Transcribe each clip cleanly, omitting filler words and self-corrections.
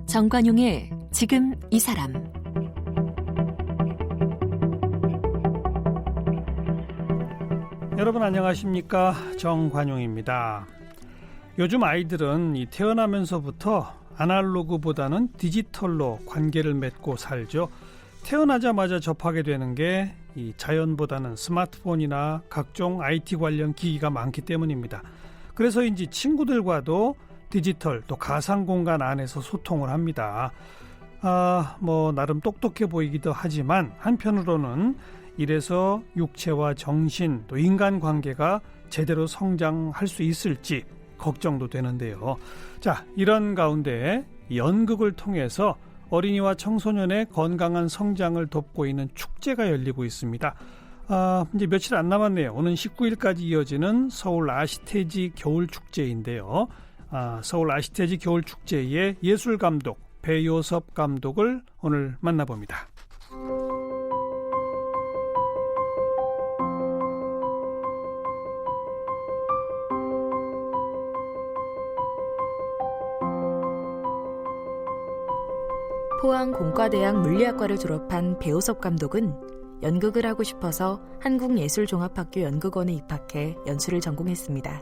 정관용의 지금 이 사람. 여러분 안녕하십니까? 정관용입니다. 요즘 아이들은 태어나면서부터 아날로그보다는 디지털로 관계를 맺고 살죠. 태어나자마자 접하게 되는 게 이 자연보다는 스마트폰이나 각종 IT 관련 기기가 많기 때문입니다. 그래서인지 친구들과도 디지털 또 가상 공간 안에서 소통을 합니다. 나름 똑똑해 보이기도 하지만 한편으로는 이래서 육체와 정신 또 인간 관계가 제대로 성장할 수 있을지 걱정도 되는데요. 자, 이런 가운데 연극을 통해서 어린이와 청소년의 건강한 성장을 돕고 있는 축제가 열리고 있습니다. 이제 며칠 안 남았네요. 오는 19일까지 이어지는 서울 아시태지 겨울축제인데요. 서울 아시태지 겨울축제의 예술감독 배요섭 감독을 오늘 만나봅니다. 포항 공과대학 물리학과를 졸업한 배요섭 감독은 연극을 하고 싶어서 한국예술종합학교 연극원에 입학해 연출을 전공했습니다.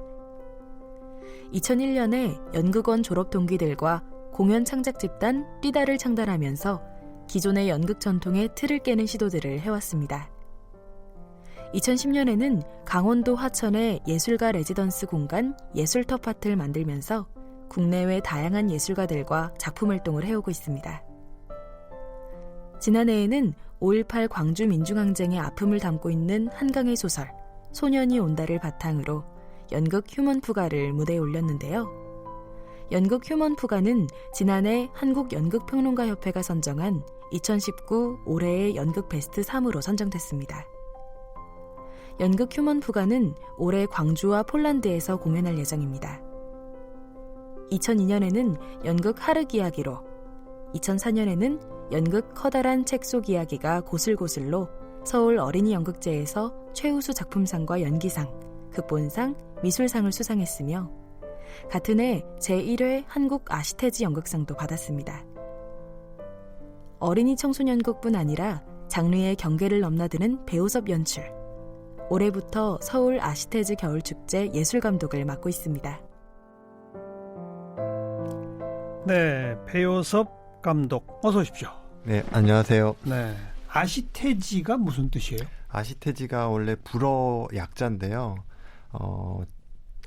2001년에 연극원 졸업 동기들과 공연 창작 집단 띠다를 창단하면서 기존의 연극 전통의 틀을 깨는 시도들을 해왔습니다. 2010년에는 강원도 화천의 예술가 레지던스 공간 예술터파트를 만들면서 국내외 다양한 예술가들과 작품 활동을 해오고 있습니다. 지난해에는 5.18 광주 민중항쟁의 아픔을 담고 있는 한강의 소설 소년이 온다를 바탕으로 연극 휴먼푸가를 무대에 올렸는데요. 연극 휴먼푸가는 지난해 한국연극평론가협회가 선정한 2019 올해의 연극 베스트 3으로 선정됐습니다. 연극 휴먼푸가는 올해 광주와 폴란드에서 공연할 예정입니다. 2002년에는 연극 하륵 이야기로, 2004년에는 연극 커다란 책 속 이야기가 고슬고슬로 서울 어린이 연극제에서 최우수 작품상과 연기상, 극본상, 미술상을 수상했으며 같은 해 제1회 한국 아시태지 연극상도 받았습니다. 어린이 청소년극뿐 아니라 장르의 경계를 넘나드는 배요섭 연출. 올해부터 서울 아시태지 겨울축제 예술감독을 맡고 있습니다. 네, 배요섭 감독 어서 오십시오. 네, 안녕하세요. 네, 아시태지가 무슨 뜻이에요? 아시태지가 원래 불어 약자인데요.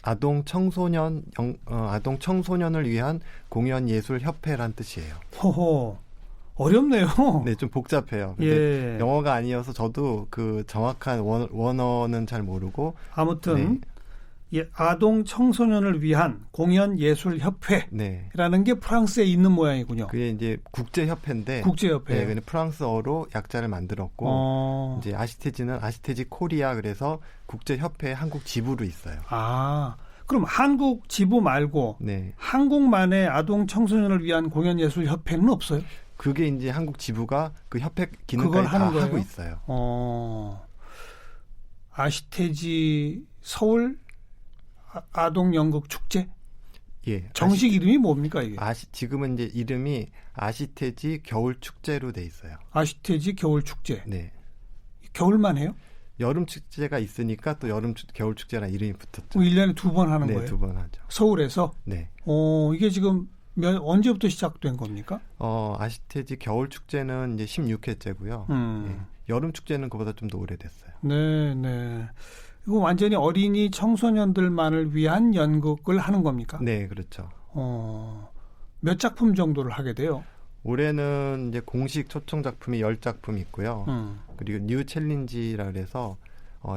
아동 청소년을 위한 공연 예술 협회란 뜻이에요. 호호, 어렵네요. 네, 좀 복잡해요. 예. 영어가 아니어서 저도 그 정확한 원어는 잘 모르고. 아무튼 아동 청소년을 위한 공연 예술 협회라는 게 프랑스에 있는 모양이군요. 그게 이제 국제협회인데. 국제협회. 네, 근데 프랑스어로 약자를 만들었고, 이제 아시태지는 아시태지 코리아, 그래서 국제협회 한국 지부로 있어요. 그럼 한국 지부 말고 한국만의 아동 청소년을 위한 공연 예술 협회는 없어요? 그게 이제 한국 지부가 그 협회 기능까지 다 하고 있어요. 아시태지 서울 아동 연극 축제? 예. 정식 이름이 뭡니까 이게? 지금은 이제 이름이 아시태지 겨울 축제로 돼 있어요. 아시태지 겨울 축제. 네. 겨울만 해요? 여름 축제가 있으니까 또 겨울 축제라는 이름이 붙었죠. 1년에 2번 하는 거예요? 네, 2번 하죠. 서울에서? 네. 이게 지금 언제부터 시작된 겁니까? 아시태지 겨울 축제는 이제 16회째고요. 네. 여름 축제는 그보다 좀 더 오래됐어요. 네, 네. 이거 완전히 어린이 청소년들만을 위한 연극을 하는 겁니까? 네, 그렇죠. 몇 작품 정도를 하게 돼요? 올해는 이제 공식 초청 작품이 10작품 있고요. 그리고 뉴 챌린지라 그래서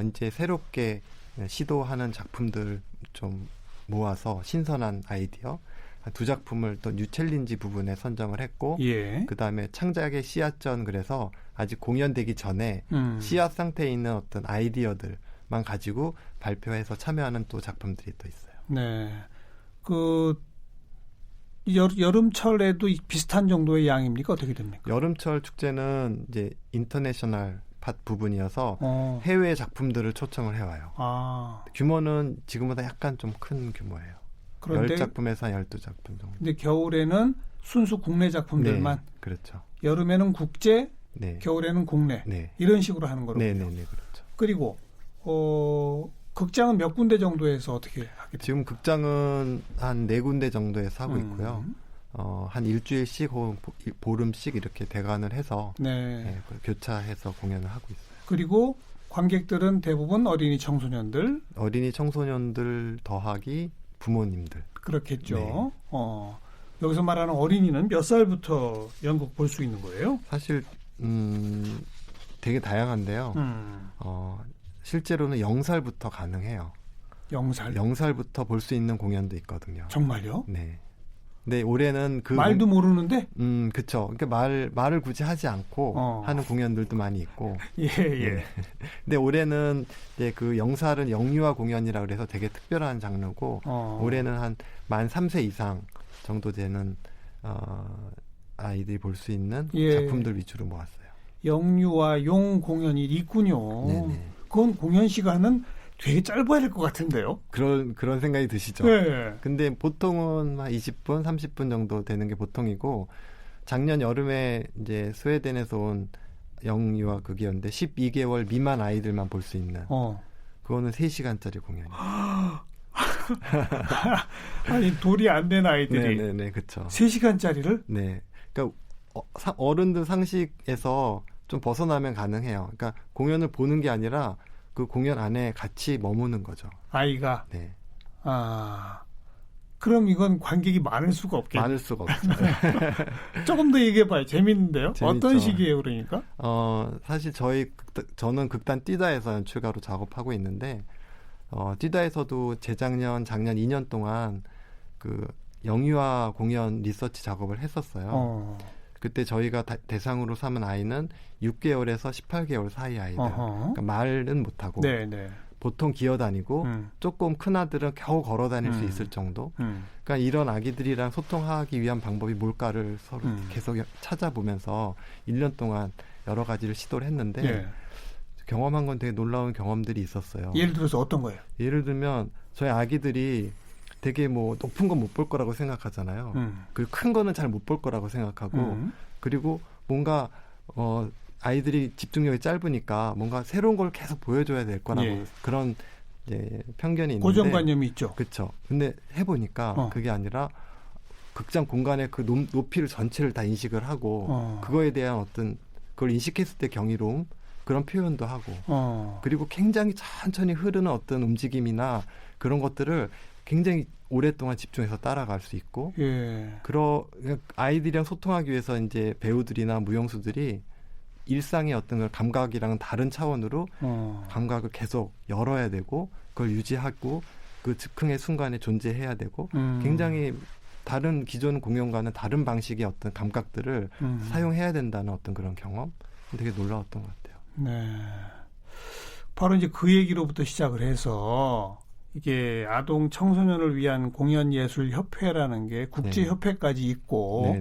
이제 새롭게 시도하는 작품들 좀 모아서 신선한 아이디어 2작품을 또 뉴 챌린지 부분에 선정을 했고, 그다음에 창작의 씨앗전, 그래서 아직 공연되기 전에 씨앗 상태에 있는 어떤 아이디어들만 가지고 발표해서 참여하는 또 작품들이 또 있어요. 네. 여름철에도 비슷한 정도의 양입니까? 어떻게 됩니까? 여름철 축제는 이제 인터내셔널 팟 부분이어서 해외 작품들을 초청을 해와요. 규모는 지금보다 약간 좀 큰 규모예요. 그런데 10작품에서 한 12작품 정도. 근데 겨울에는 순수 국내 작품들만. 네, 그렇죠. 여름에는 국제, 네. 겨울에는 국내. 네. 이런 식으로 하는 거로군요. 네, 그렇죠. 그리고 극장은 몇 군데 정도에서 어떻게 하게 돼요? 지금 극장은 한 4군데 정도에서 하고 있고요. 한 일주일씩 혹은 보름씩 이렇게 대관을 해서 교차해서 공연을 하고 있어요. 그리고 관객들은 대부분 어린이 청소년들 더하기 부모님들. 그렇겠죠. 네. 여기서 말하는 어린이는 몇 살부터 연극 볼 수 있는 거예요? 사실 되게 다양한데요. 실제로는 0살부터 가능해요. 0살? 0살부터 볼 수 있는 공연도 있거든요. 정말요? 네. 근데 올해는 말도 모르는데? 그쵸. 그러니까 말을 굳이 하지 않고 하는 공연들도 많이 있고. 예. 네. 근데 올해는 이제 그 0살은 영유아 공연이라 그래서 되게 특별한 장르고, 올해는 한 만 3세 이상 정도 되는 아이들이 볼 수 있는 작품들 위주로 모았어요. 영유아 용 공연이 있군요. 네네. 그건 공연 시간은 되게 짧아야 될 것 같은데요. 그런 생각이 드시죠. 네. 근데 보통은 한 20분, 30분 정도 되는 게 보통이고, 작년 여름에 이제 스웨덴에서 온 영유아 극이었는데 12개월 미만 아이들만 볼 수 있는 그거는 3시간짜리 공연이에요. 아니 돌이 안 된 아이들이 네네네, 그렇죠. 3시간짜리를? 네. 그러니까 어른들 상식에서 좀 벗어나면 가능해요. 그러니까 공연을 보는 게 아니라 그 공연 안에 같이 머무는 거죠. 아이가? 네. 그럼 이건 관객이 많을 수가 없겠네요. 많을 수가 없죠. 조금 더 얘기해봐요. 재밌는데요? 재밌죠. 어떤 식이에요, 그러니까? 사실 저는 극단 띠다에서 연출가로 작업하고 있는데, 띠다에서도 재작년, 작년 2년 동안 그 영유아 공연 리서치 작업을 했었어요. 그때 저희가 대상으로 삼은 아이는 6개월에서 18개월 사이 아이들. 그러니까 말은 못하고 보통 기어다니고 조금 큰 아들은 겨우 걸어다닐 수 있을 정도. 그러니까 이런 아기들이랑 소통하기 위한 방법이 뭘까를 서로 계속 찾아보면서 1년 동안 여러 가지를 시도를 했는데 경험한 건 되게 놀라운 경험들이 있었어요. 예를 들어서 어떤 거예요? 예를 들면 저희 아기들이 되게 뭐 높은 건 못 볼 거라고 생각하잖아요. 그리고 큰 거는 잘 못 볼 거라고 생각하고 그리고 뭔가 아이들이 집중력이 짧으니까 뭔가 새로운 걸 계속 보여줘야 될 거라고 그런 이제 편견이 있는데 고정관념이 있죠. 그렇죠. 근데 해보니까 그게 아니라 극장 공간의 그 높이를 전체를 다 인식을 하고 그거에 대한 어떤 그걸 인식했을 때 경이로움 그런 표현도 하고 그리고 굉장히 천천히 흐르는 어떤 움직임이나 그런 것들을 굉장히 오랫동안 집중해서 따라갈 수 있고 아이들이랑 소통하기 위해서 이제 배우들이나 무용수들이 일상의 어떤 걸 감각이랑은 다른 차원으로 감각을 계속 열어야 되고 그걸 유지하고 그 즉흥의 순간에 존재해야 되고 굉장히 다른 기존 공연과는 다른 방식의 어떤 감각들을 사용해야 된다는 어떤 그런 경험 되게 놀라웠던 것 같아요. 네. 바로 이제 그 얘기로부터 시작을 해서 이게 아동 청소년을 위한 공연예술협회라는 게 국제협회까지 있고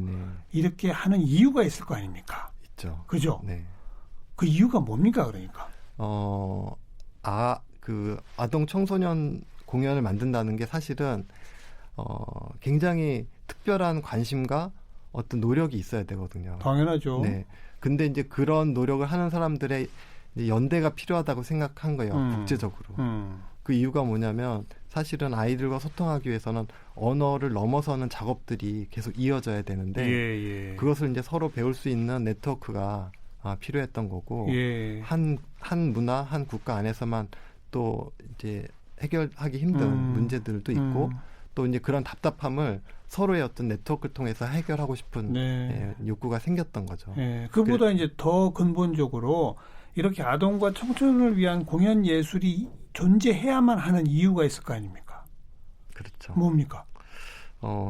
이렇게 하는 이유가 있을 거 아닙니까? 있죠. 그죠? 네. 그 이유가 뭡니까 그러니까? 그 아동 청소년 공연을 만든다는 게 사실은 굉장히 특별한 관심과 어떤 노력이 있어야 되거든요. 당연하죠. 네. 근데 이제 그런 노력을 하는 사람들의 이제 연대가 필요하다고 생각한 거예요. 국제적으로. 그 이유가 뭐냐면 사실은 아이들과 소통하기 위해서는 언어를 넘어서는 작업들이 계속 이어져야 되는데 그것을 이제 서로 배울 수 있는 네트워크가 필요했던 거고 한 문화, 한 국가 안에서만 또 이제 해결하기 힘든 문제들도 있고 또 이제 그런 답답함을 서로의 어떤 네트워크를 통해서 해결하고 싶은 욕구가 생겼던 거죠. 그보다 이제 더 근본적으로 이렇게 아동과 청소년을 위한 공연 예술이 존재해야만 하는 이유가 있을 거 아닙니까? 그렇죠. 뭡니까?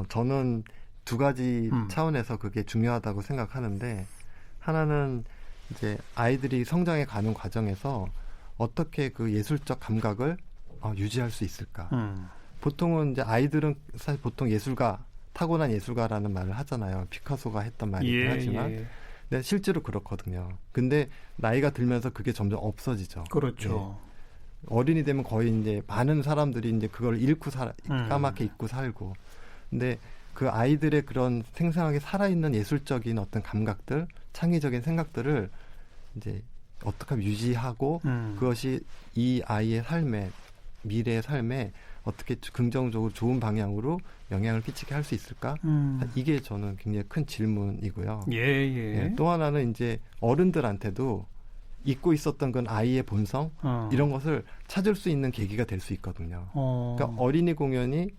저는 두 가지 차원에서 그게 중요하다고 생각하는데 하나는 이제 아이들이 성장해 가는 과정에서 어떻게 그 예술적 감각을 유지할 수 있을까? 보통은 이제 아이들은 사실 보통 예술가 타고난 예술가라는 말을 하잖아요. 피카소가 했던 말이긴 하지만 근데 실제로 그렇거든요. 근데 나이가 들면서 그게 점점 없어지죠. 그렇죠. 어린이 되면 거의 이제 많은 사람들이 이제 그걸 잃고 까맣게 잊고 살고. 근데 그 아이들의 그런 생생하게 살아있는 예술적인 어떤 감각들, 창의적인 생각들을 이제 어떻게 하면 유지하고 그것이 이 아이의 삶에, 미래의 삶에 어떻게 긍정적으로 좋은 방향으로 영향을 끼치게 할 수 있을까? 이게 저는 굉장히 큰 질문이고요. 또 하나는 이제 어른들한테도 잊고 있었던 건 아이의 본성 이런 것을 찾을 수 있는 계기가 될 수 있거든요. 그러니까 어린이 공연이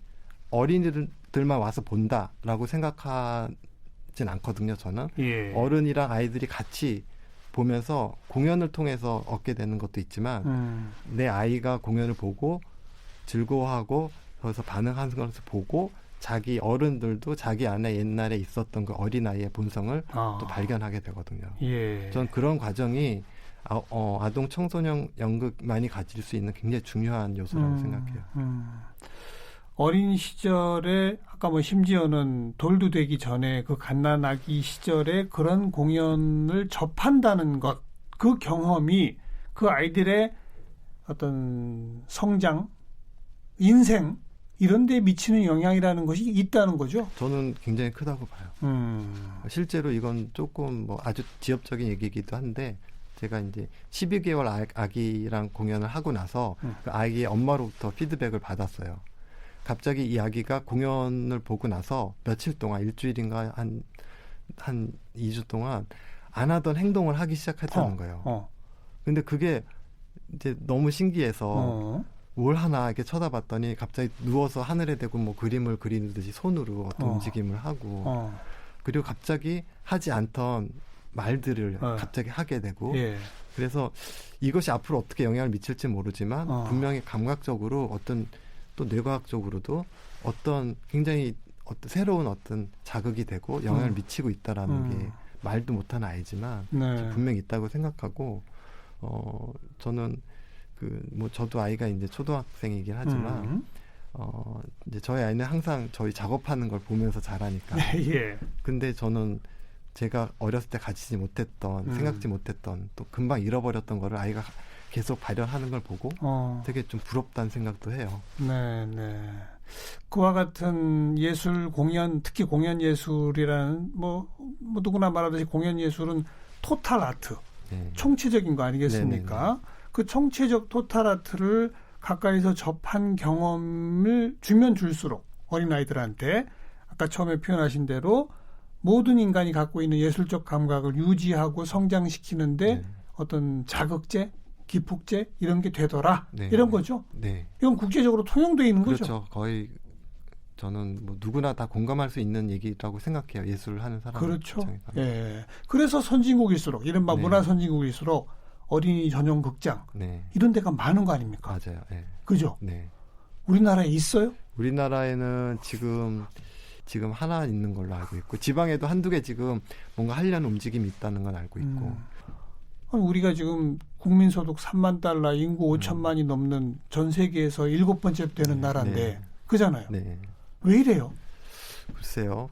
어린이들만 와서 본다라고 생각하진 않거든요. 저는 어른이랑 아이들이 같이 보면서 공연을 통해서 얻게 되는 것도 있지만 내 아이가 공연을 보고 즐거워하고 거기서 반응하는 것을 보고 자기 어른들도 자기 안에 옛날에 있었던 그 어린아이의 본성을 또 발견하게 되거든요. 저는 그런 과정이 아동 청소년 연극만이 가질 수 있는 굉장히 중요한 요소라고 생각해요. 어린 시절에 아까 뭐 심지어는 돌도 되기 전에 그 갓난아기 시절에 그런 공연을 접한다는 것, 그 경험이 그 아이들의 어떤 성장, 인생 이런 데 미치는 영향이라는 것이 있다는 거죠. 저는 굉장히 크다고 봐요. 실제로 이건 조금 뭐 아주 지엽적인 얘기이기도 한데 제가 이제 12개월 아기랑 공연을 하고 나서 그 아기의 엄마로부터 피드백을 받았어요. 갑자기 이 아기가 공연을 보고 나서 며칠 동안 일주일인가 한 2주 동안 안 하던 행동을 하기 시작했다는 거예요. 근데 그게 이제 너무 신기해서 뭘 하나 이렇게 쳐다봤더니 갑자기 누워서 하늘에 대고 뭐 그림을 그리듯이 손으로 어떤 움직임을 하고 그리고 갑자기 하지 않던 말들을 갑자기 하게 되고 그래서 이것이 앞으로 어떻게 영향을 미칠지 모르지만 분명히 감각적으로 어떤 또 뇌과학적으로도 어떤 굉장히 새로운 어떤 자극이 되고 영향을 미치고 있다라는 게 말도 못하는 아이지만 분명히 있다고 생각하고 저는 뭐 저도 아이가 이제 초등학생이긴 하지만 이제 저희 아이는 항상 저희 작업하는 걸 보면서 자라니까. 근데 저는 제가 어렸을 때 가지지 못했던 생각지 못했던 또 금방 잃어버렸던 거를 아이가 계속 발현하는 걸 보고 되게 좀 부럽다는 생각도 해요. 그와 같은 예술 공연, 특히 공연 예술이라는 뭐 누구나 말하듯이 공연 예술은 토탈 아트, 총체적인 거 아니겠습니까? 그 총체적 토탈 아트를 가까이서 접한 경험을 주면 줄수록 어린아이들한테 아까 처음에 표현하신 대로 모든 인간이 갖고 있는 예술적 감각을 유지하고 성장시키는데 어떤 자극제, 기폭제 이런 게 되더라. 이런 거죠. 이건 국제적으로 통용되어 있는 거죠. 그렇죠. 거의 저는 뭐 누구나 다 공감할 수 있는 얘기라고 생각해요. 예술을 하는 사람. 그렇죠. 그래서 선진국일수록 이른바 문화 선진국일수록 어린이 전용 극장 이런 데가 많은 거 아닙니까? 맞아요. 그죠? 우리나라에 있어요? 우리나라에는 지금 하나 있는 걸로 알고 있고 지방에도 한두 개 지금 뭔가 하려는 움직임이 있다는 건 알고 있고 아니, 우리가 지금 국민소득 3만 달러, 인구 5천만이 넘는 전 세계에서 7번째 되는 나라인데 그잖아요. 왜 이래요? 글쎄요.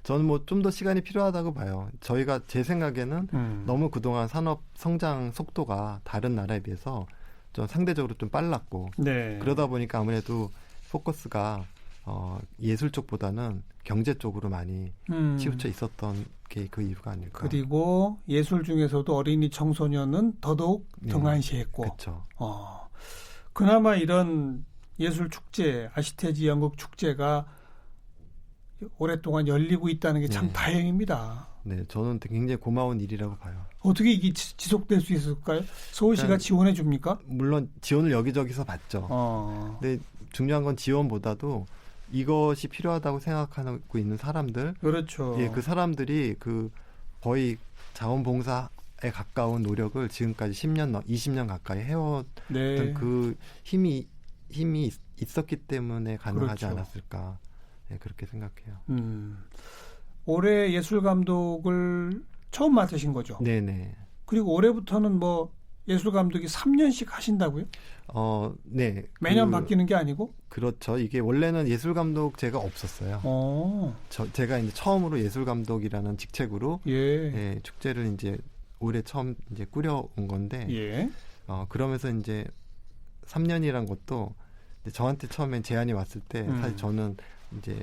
저는 뭐 좀 더 시간이 필요하다고 봐요. 저희가 제 생각에는 너무 그동안 산업 성장 속도가 다른 나라에 비해서 좀 상대적으로 좀 빨랐고 그러다 보니까 아무래도 포커스가 예술 쪽보다는 경제 쪽으로 많이 치우쳐 있었던 게 그 이유가 아닐까. 그리고 예술 중에서도 어린이 청소년은 더더욱 등한시했고. 그렇죠. 그나마 이런 예술 축제, 아시태지 연극 축제가 오랫동안 열리고 있다는 게 참 다행입니다. 저는 굉장히 고마운 일이라고 봐요. 어떻게 이게 지속될 수 있을까요? 서울시가 지원해 줍니까? 물론 지원을 여기저기서 받죠. 근데 중요한 건 지원보다도 이것이 필요하다고 생각하고 있는 사람들, 그렇죠. 그 사람들이 그 거의 자원봉사에 가까운 노력을 지금까지 10년, 20년 가까이 해왔던 그 힘이 있었기 때문에 가능하지 않았을까. 그렇게 생각해요. 올해 예술 감독을 처음 맡으신 거죠? 네네. 그리고 올해부터는 뭐 예술 감독이 3년씩 하신다고요? 네. 매년 바뀌는 게 아니고? 그렇죠. 이게 원래는 예술 감독제가 없었어요. 제가 이제 처음으로 예술 감독이라는 직책으로 예, 축제를 이제 올해 처음 이제 꾸려온 건데, 예. 그러면서 이제 3년이란 것도 이제 저한테 처음엔 제안이 왔을 때 사실 저는 이제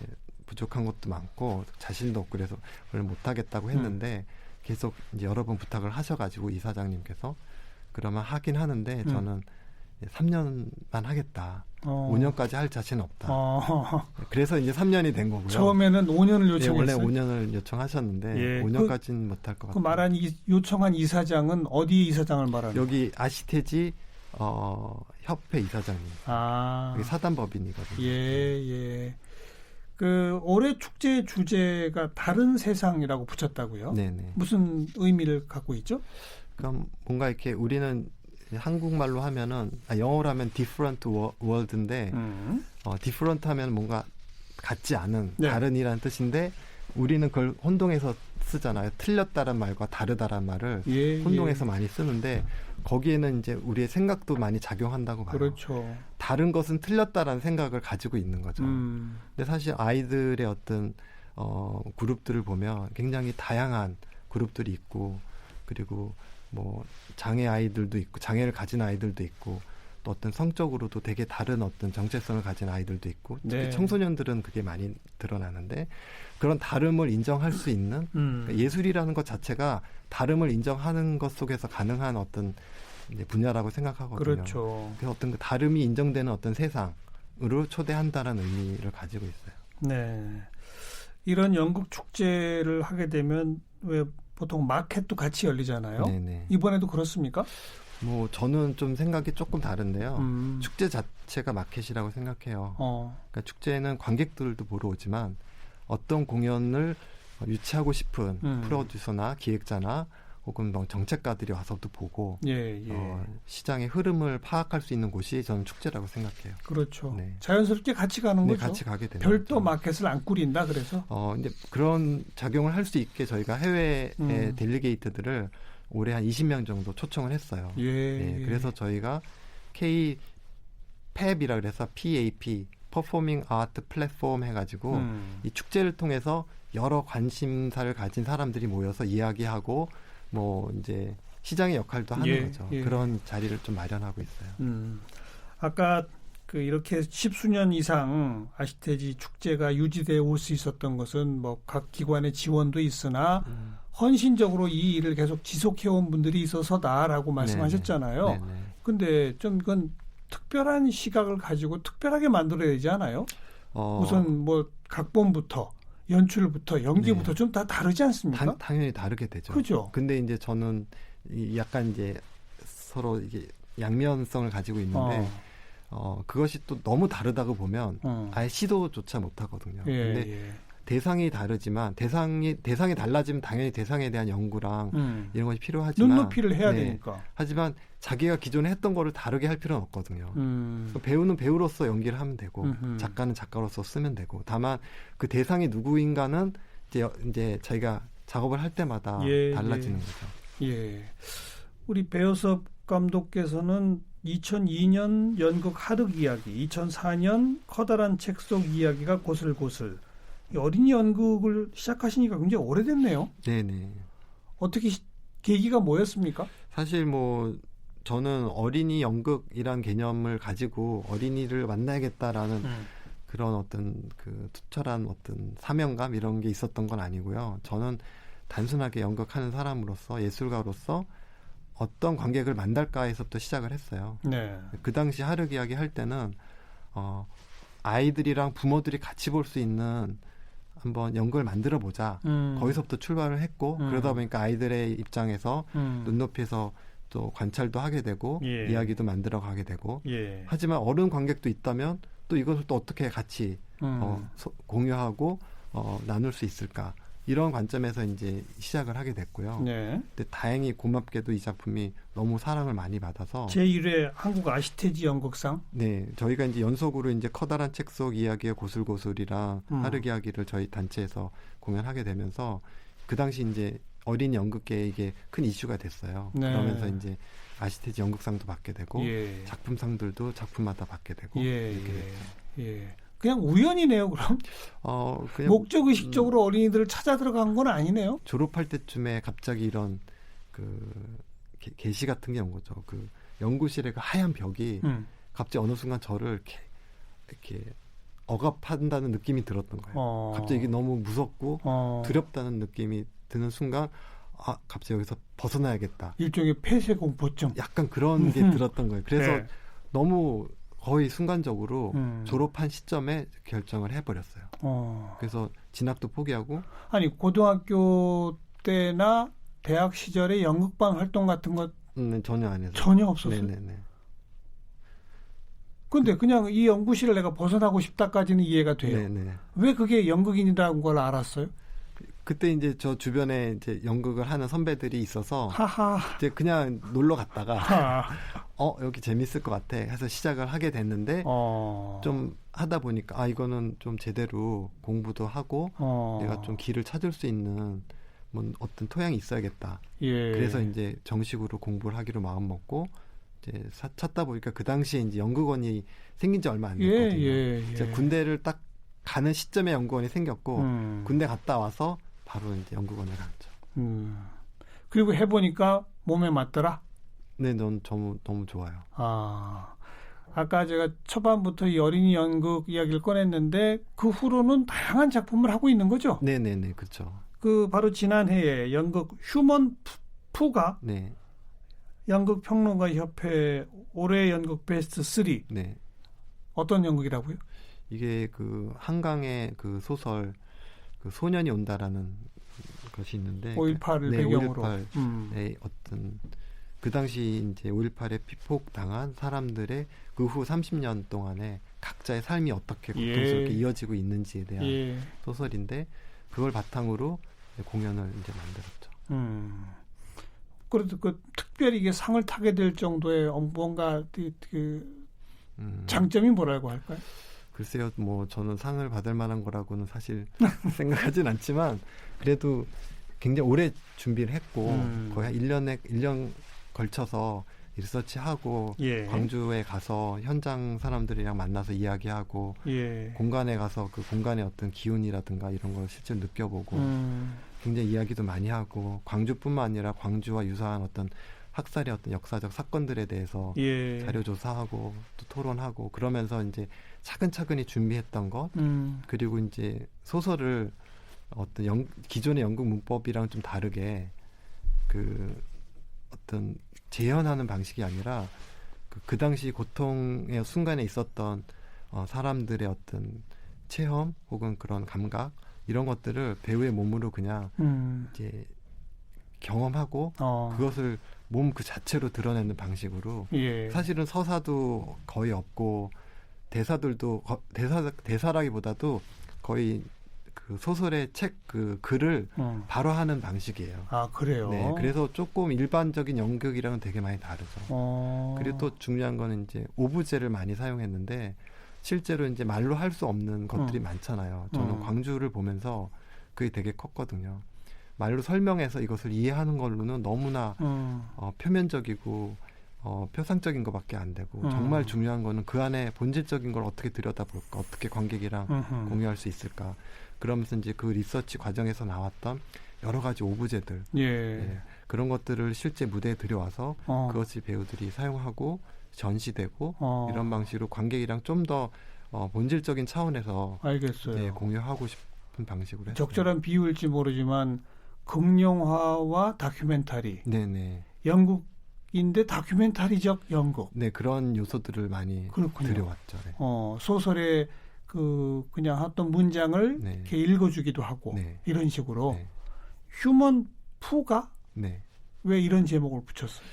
부족한 것도 많고 자신도 없고 그래서 원래 못하겠다고 했는데 계속 이제 여러 번 부탁을 하셔가지고 이사장님께서 그러면 하긴 하는데 저는 3년만 하겠다. 5년까지 할 자신은 없다. 그래서 이제 3년이 된 거고요. 처음에는 5년을 요청했어요. 원래 5년을 요청하셨는데 5년까지는 못할 것 같아요. 그 말한 요청한 이사장은 어디 이사장을 말하는 거예요? 여기 아시테지 협회 이사장님. 여기 사단법인이거든요. 예. 그 올해 축제 주제가 다른 세상이라고 붙였다고요? 네네. 무슨 의미를 갖고 있죠? 그럼 뭔가 이렇게 우리는 한국말로 하면은 영어로 하면 different world인데 different 하면 뭔가 같지 않은 다른이라는 뜻인데 우리는 그걸 혼동해서 쓰잖아요. 틀렸다는 말과 다르다란 말을 혼동해서 많이 쓰는데 거기에는 이제 우리의 생각도 많이 작용한다고 봐요. 그렇죠. 다른 것은 틀렸다라는 생각을 가지고 있는 거죠. 근데 사실 아이들의 어떤 그룹들을 보면 굉장히 다양한 그룹들이 있고 그리고 뭐 장애 아이들도 있고 장애를 가진 아이들도 있고 또 어떤 성적으로도 되게 다른 어떤 정체성을 가진 아이들도 있고 특히 청소년들은 그게 많이 드러나는데 그런 다름을 인정할 수 있는 그러니까 예술이라는 것 자체가 다름을 인정하는 것 속에서 가능한 어떤 이제 분야라고 생각하거든요. 그렇죠. 그래서 어떤 그 다름이 인정되는 어떤 세상으로 초대한다는 의미를 가지고 있어요. 네. 이런 연극 축제를 하게 되면 왜 보통 마켓도 같이 열리잖아요. 네네. 이번에도 그렇습니까? 뭐 저는 좀 생각이 조금 다른데요. 축제 자체가 마켓이라고 생각해요. 그러니까 축제는 관객들도 보러 오지만 어떤 공연을 유치하고 싶은 프로듀서나 기획자나 혹은 뭐 정책가들이 와서도 보고 시장의 흐름을 파악할 수 있는 곳이 저는 축제라고 생각해요. 그렇죠. 네. 자연스럽게 같이 가는 거죠. 같이 가게 되는 별도 거죠. 마켓을 안 꾸린다 그래서. 이제 그런 작용을 할 수 있게 저희가 해외의 델리게이트들을 올해 한 20명 정도 초청을 했어요. 그래서 저희가 K-PAP이라 그래서 PAP 퍼포밍 아트 플랫폼 해가지고 이 축제를 통해서 여러 관심사를 가진 사람들이 모여서 이야기하고 뭐 이제 시장의 역할도 하는 거죠. 그런 자리를 좀 마련하고 있어요. 아까 그 이렇게 10수년 이상 아시테지 축제가 유지되어 올 수 있었던 것은 뭐 각 기관의 지원도 있으나 헌신적으로 이 일을 계속 지속해온 분들이 있어서다라고 말씀하셨잖아요. 근데 좀 이건 특별한 시각을 가지고 특별하게 만들어야 되지 않아요? 우선 뭐 각본부터 연출부터 연기부터 좀 다 다르지 않습니까? 당연히 다르게 되죠. 그죠. 근데 이제 저는 약간 이제 서로 이게 양면성을 가지고 있는데 그것이 또 너무 다르다고 보면 아예 시도조차 못 하거든요. 근데 대상이 다르지만 대상이 달라지면 당연히 대상에 대한 연구랑 이런 것이 필요하지만 눈높이를 해야 되니까. 하지만 자기가 기존에 했던 거를 다르게 할 필요는 없거든요. 배우는 배우로서 연기를 하면 되고 작가는 작가로서 쓰면 되고 다만 그 대상이 누구인가는 이제 저희가 작업을 할 때마다 달라지는 거죠. 우리 배여섭 감독께서는 2002년 연극 하륵 이야기, 2004년 커다란 책 속 이야기가 고슬고슬 어린이 연극을 시작하시니까 굉장히 오래됐네요. 네네. 어떻게 계기가 뭐였습니까? 사실 뭐 저는 어린이 연극이란 개념을 가지고 어린이를 만나야겠다라는 그런 어떤 그 투철한 어떤 사명감 이런 게 있었던 건 아니고요. 저는 단순하게 연극하는 사람으로서 예술가로서 어떤 관객을 만날까 해서부터 시작을 했어요. 그 당시 하륵 이야기 할 때는 아이들이랑 부모들이 같이 볼 수 있는 한번 연극을 만들어 보자. 거기서부터 출발을 했고 그러다 보니까 아이들의 입장에서 눈높이에서 또 관찰도 하게 되고 이야기도 만들어 가게 되고 하지만 어른 관객도 있다면 또 이것을 또 어떻게 같이 공유하고 나눌 수 있을까 이런 관점에서 이제 시작을 하게 됐고요. 근데 다행히 고맙게도 이 작품이 너무 사랑을 많이 받아서 제1회 한국 아시테지 연극상 저희가 이제 연속으로 이제 커다란 책 속 이야기의 고슬고슬이랑 하륵 이야기를 저희 단체에서 공연하게 되면서 그 당시 이제 어린 연극계에 이게 큰 이슈가 됐어요. 그러면서 이제 아시테지 연극상도 받게 되고 예. 작품상들도 작품마다 받게 되고 예, 이렇게 예, 됐죠. 예. 그냥 우연이네요. 그럼 그냥 목적 의식적으로 어린이들을 찾아 들어간 건 아니네요. 졸업할 때쯤에 갑자기 이런 그 게시 같은 게 온 거죠. 그 연구실의 그 하얀 벽이 갑자기 어느 순간 저를 이렇게 억압한다는 느낌이 들었던 거예요. 갑자기 이게 너무 무섭고 두렵다는 느낌이 드는 순간 갑자기 여기서 벗어나야겠다. 일종의 폐쇄 공포증. 약간 그런 게 들었던 거예요. 그래서 네. 너무 거의 순간적으로 졸업한 시점에 결정을 해버렸어요. 그래서 진학도 포기하고. 아니 고등학교 때나 대학 시절에 연극반 활동 같은 것 전혀 안 해서. 전혀 없었어요. 네네네. 근데 그냥 이 연구실을 내가 벗어나고 싶다까지는 이해가 돼요. 네네. 왜 그게 연극인이라는 걸 알았어요? 그때 이제 저 주변에 이제 연극을 하는 선배들이 있어서 하하. 이제 그냥 놀러 갔다가 여기 재밌을 것 같아 해서 시작을 하게 됐는데 좀 하다 보니까 이거는 좀 제대로 공부도 하고 내가 좀 길을 찾을 수 있는 뭐 어떤 토양이 있어야겠다. 예. 그래서 이제 정식으로 공부를 하기로 마음 먹고 이제 찾다 보니까 그 당시에 이제 연극원이 생긴 지 얼마 안 됐거든요. 예. 군대를 딱 가는 시점에 연극원이 생겼고 군대 갔다 와서 바로 이제 연극원을 갔죠. 그리고 해보니까 몸에 맞더라? 네, 너무 좋아요. 아까 제가 초반부터 이 어린이 연극 이야기를 꺼냈는데 그 후로는 다양한 작품을 하고 있는 거죠? 네네네, 그렇죠. 그 바로 지난해에 연극 휴먼 푸가 네. 연극 평론가 협회 올해 연극 베스트 3. 네. 어떤 연극이라고요? 이게 그 한강의 그 소설 그 소년이 온다라는 것이 있는데 5.18을 배경으로 5.18의 어떤 그 당시 이제 5.18에 피폭 당한 사람들의 그 후 30년 동안에 각자의 삶이 어떻게 고통스럽게 이어지고 있는지에 대한 소설인데 그걸 바탕으로 공연을 이제 만들었죠. 그래도 그 특별히 이게 상을 타게 될 정도의 뭔가 그 장점이 뭐라고 할까요? 글쎄요, 뭐 저는 상을 받을 만한 거라고는 사실 생각하진 않지만 그래도 굉장히 오래 준비를 했고 거의 한 1년 걸쳐서 리서치하고 광주에 가서 현장 사람들이랑 만나서 이야기하고 공간에 가서 그 공간의 어떤 기운이라든가 이런 걸 실제로 느껴보고 굉장히 이야기도 많이 하고 광주뿐만 아니라 광주와 유사한 어떤 학살의 어떤 역사적 사건들에 대해서 자료 조사하고 또 토론하고 그러면서 이제 차근차근히 준비했던 것 그리고 이제 소설을 어떤 기존의 연극 문법이랑 좀 다르게 그 어떤 재현하는 방식이 아니라 그 당시 고통의 순간에 있었던 사람들의 어떤 체험 혹은 그런 감각 이런 것들을 배우의 몸으로 그냥 이제 경험하고 그것을 몸 그 자체로 드러내는 방식으로 사실은 서사도 거의 없고 대사들도 대사라기보다도 거의 그 소설의 책 그 글을 바로 하는 방식이에요. 그래요? 네, 그래서 조금 일반적인 연극이랑은 되게 많이 다르죠. 그리고 또 중요한 거는 이제 오브제를 많이 사용했는데 실제로 이제 말로 할 수 없는 것들이 많잖아요. 저는 광주를 보면서 그게 되게 컸거든요. 말로 설명해서 이것을 이해하는 걸로는 너무나 표면적이고 표상적인 것밖에 안 되고 정말 중요한 거는 그 안에 본질적인 걸 어떻게 들여다볼까, 어떻게 관객이랑 공유할 수 있을까. 그러면서 이제 그 리서치 과정에서 나왔던 여러 가지 오브제들 그런 것들을 실제 무대에 들여와서 그것을 배우들이 사용하고 전시되고 이런 방식으로 관객이랑 좀 더 본질적인 차원에서 알겠어요. 공유하고 싶은 방식으로 했어요. 적절한 비유일지 모르지만 극영화와 다큐멘터리 네네. 연극인데 다큐멘터리적 연극 그런 요소들을 많이 들여왔죠. 소설의 그냥 어떤 문장을 이렇게 읽어주기도 하고 이런 식으로 휴먼 푸가 왜 이런 제목을 붙였어요?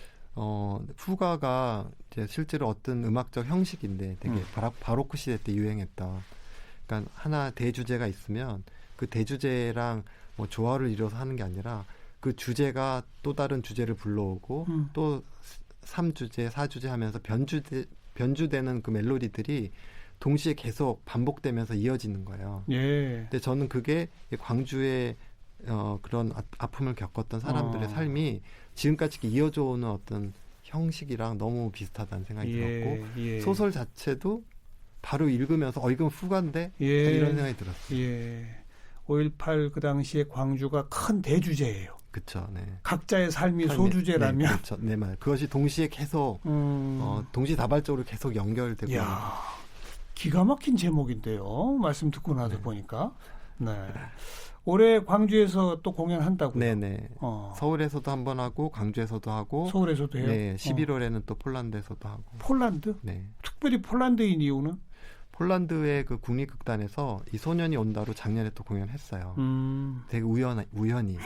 푸가가 이제 실제로 어떤 음악적 형식인데 되게 바로크 시대 때 유행했던 그러니까 하나 대주제가 있으면 그 대주제랑 뭐 조화를 이뤄서 하는 게 아니라 그 주제가 또 다른 주제를 불러오고 또 3주제, 4주제 하면서 변주되는 그 멜로디들이 동시에 계속 반복되면서 이어지는 거예요. 근데 저는 그게 광주의 그런 아픔을 겪었던 사람들의 삶이 지금까지 이어져 오는 어떤 형식이랑 너무 비슷하다는 생각이 예, 들었고 예. 소설 자체도 바로 읽으면서 이건 후가인데 예. 이런 생각이 들었어요. 예. 5.18 그 당시에 광주가 큰 대주제예요. 그렇죠. 네. 각자의 삶이 소주제라면. 네, 그렇죠. 네, 말. 그것이 동시에 계속 동시다발적으로 계속 연결되고. 이야, 기가 막힌 제목인데요. 말씀 듣고 나서 네. 보니까. 네. 올해 광주에서 또 공연한다고요? 네네. 서울에서도 한번 하고 광주에서도 하고. 서울에서도 해요? 네. 11월에는 또 폴란드에서도 하고. 폴란드? 네. 특별히 폴란드인 이유는? 폴란드의 그 국립극단에서 이 소년이 온다로 작년에 또 공연했어요. 되게 우연히.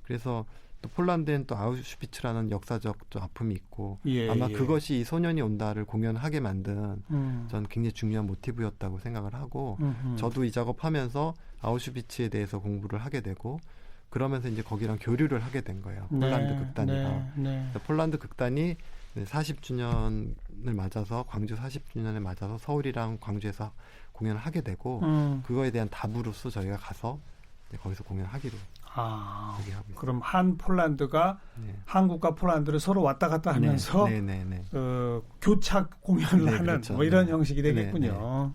그래서 또 폴란드엔 또 아우슈비츠라는 역사적 또 아픔이 있고 예, 아마 예. 그것이 이 소년이 온다를 공연하게 만든 전 굉장히 중요한 모티브였다고 생각을 하고 저도 이 작업하면서 아우슈비츠에 대해서 공부를 하게 되고 그러면서 이제 거기랑 교류를 하게 된 거예요. 폴란드 극단이랑. 네. 폴란드 극단이 40주년을 맞아서 광주 40주년을 맞아서 서울이랑 광주에서 공연을 하게 되고 그거에 대한 답으로서 저희가 가서 이제 거기서 공연하기로 얘기하고 있어요. 그럼 한 폴란드가 네. 한국과 폴란드를 서로 왔다 갔다 하면서 네. 교착 공연을 네, 하는 그렇죠. 뭐 이런 네. 형식이 되겠군요.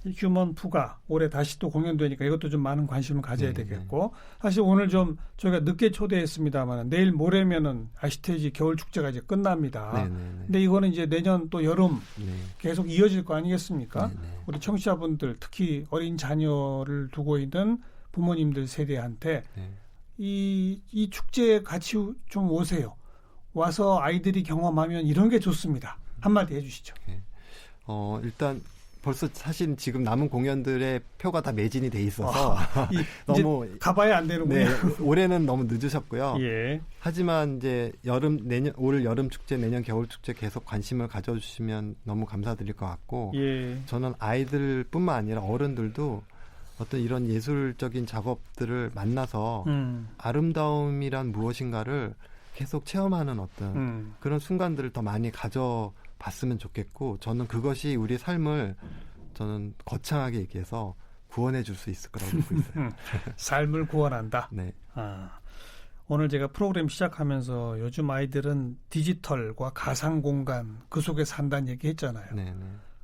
이 휴먼 푸가 올해 다시 또 공연되니까 이것도 좀 많은 관심을 가져야 되겠고 사실 오늘 좀 저희가 늦게 초대했습니다만 내일 모레면은 아시테지 겨울 축제가 이제 끝납니다. 근데 이거는 이제 내년 또 여름 계속 이어질 거 아니겠습니까? 우리 청취자분들 특히 어린 자녀를 두고 있는 부모님들 세대한테 이 축제에 같이 좀 오세요. 와서 아이들이 경험하면 이런 게 좋습니다. 한마디 해주시죠. 일단 벌써 사실 지금 남은 공연들의 표가 다 매진이 돼 있어서 너무 가봐야 안 되는군요. 네, 올해는 너무 늦으셨고요. 예. 하지만 이제 올 여름 축제, 내년 겨울 축제 계속 관심을 가져주시면 너무 감사드릴 것 같고 저는 아이들뿐만 아니라 어른들도 어떤 이런 예술적인 작업들을 만나서 아름다움이란 무엇인가를 계속 체험하는 어떤 그런 순간들을 더 많이 가져봤으면 좋겠고 저는 그것이 우리 삶을 저는 거창하게 얘기해서 구원해 줄 수 있을 거라고 믿고 있어요. 삶을 구원한다. 네. 오늘 제가 프로그램 시작하면서 요즘 아이들은 디지털과 가상공간 그 속에 산다는 얘기 했잖아요.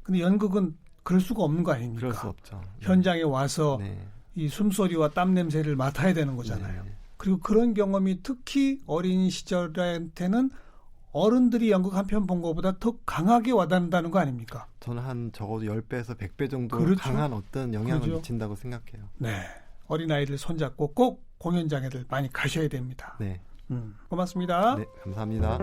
근데 연극은 그럴 수가 없는 거 아닙니까? 그럴 수 없죠. 현장에 와서 이 숨소리와 땀 냄새를 맡아야 되는 거잖아요. 그리고 그런 경험이 특히 어린 시절한테는 어른들이 연극 한 편 본 것보다 더 강하게 와닿는다는 거 아닙니까? 저는 적어도 10배에서 100배 정도 그렇죠? 강한 어떤 영향을 그렇죠? 미친다고 생각해요. 네. 어린아이들 손잡고 꼭 공연장에들 많이 가셔야 됩니다. 네. 고맙습니다. 네, 감사합니다.